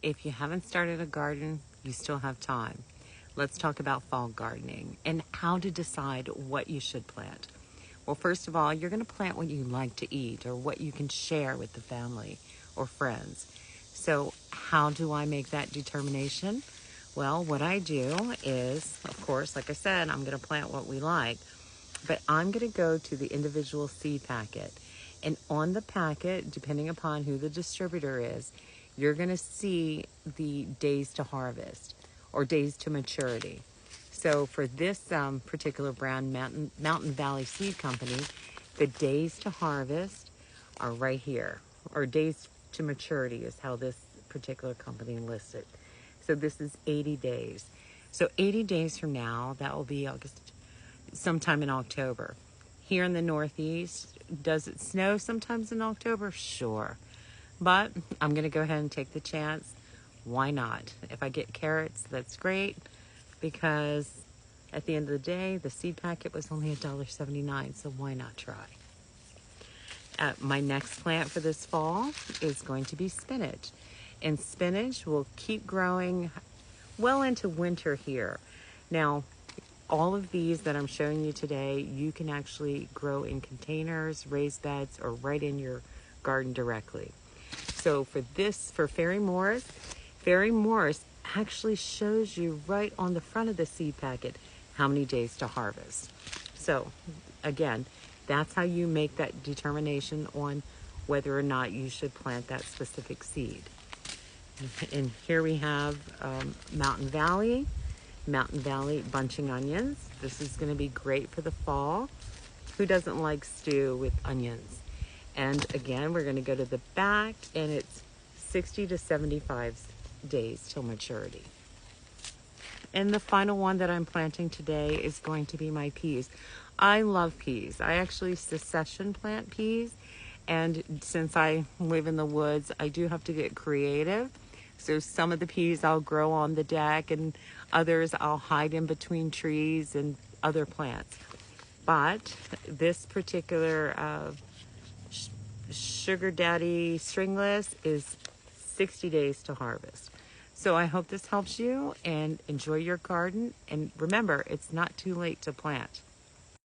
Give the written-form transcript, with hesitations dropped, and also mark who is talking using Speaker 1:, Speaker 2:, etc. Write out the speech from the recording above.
Speaker 1: If you haven't started a garden, you still have time. Let's talk about fall gardening and how to decide what you should plant. Well, first of all, you're going to plant what you like to eat or what you can share with the family or friends. So how do I make that determination? Well, what I do is, of course, like I said, I'm going to plant what we like, but I'm going to go to the individual seed packet. And on the packet, depending upon who the distributor is, you're going to see the days to harvest or days to maturity. So for this particular brand, Mountain Valley Seed Company, the days to harvest are right here, or days to maturity is how this particular company lists it. So this is 80 days. So 80 days from now, that will be August, sometime in October. Here in the Northeast, does it snow sometimes in October? Sure. But I'm going to go ahead and take the chance. Why not? If I get carrots, that's great, because at the end of the day, the seed packet was only $1.79, so why not try? My next plant for this fall is going to be spinach. And spinach will keep growing well into winter here. Now, all of these that I'm showing you today, you can actually grow in containers, raised beds, or right in your garden directly. So for Fairy Morris actually shows you right on the front of the seed packet how many days to harvest. So again, that's how you make that determination on whether or not you should plant that specific seed. And here we have Mountain Valley bunching onions. This is going to be great for the fall. Who doesn't like stew with onions? And again, we're going to go to the back, and it's 60 to 75 days till maturity. And the final one that I'm planting today is going to be my peas. I love peas. I actually succession plant peas, and since I live in the woods, I do have to get creative. So some of the peas I'll grow on the deck, and others I'll hide in between trees and other plants. But this particular Sugar Daddy Stringless is 60 days to harvest. So I hope this helps you, and enjoy your garden. And remember, it's not too late to plant.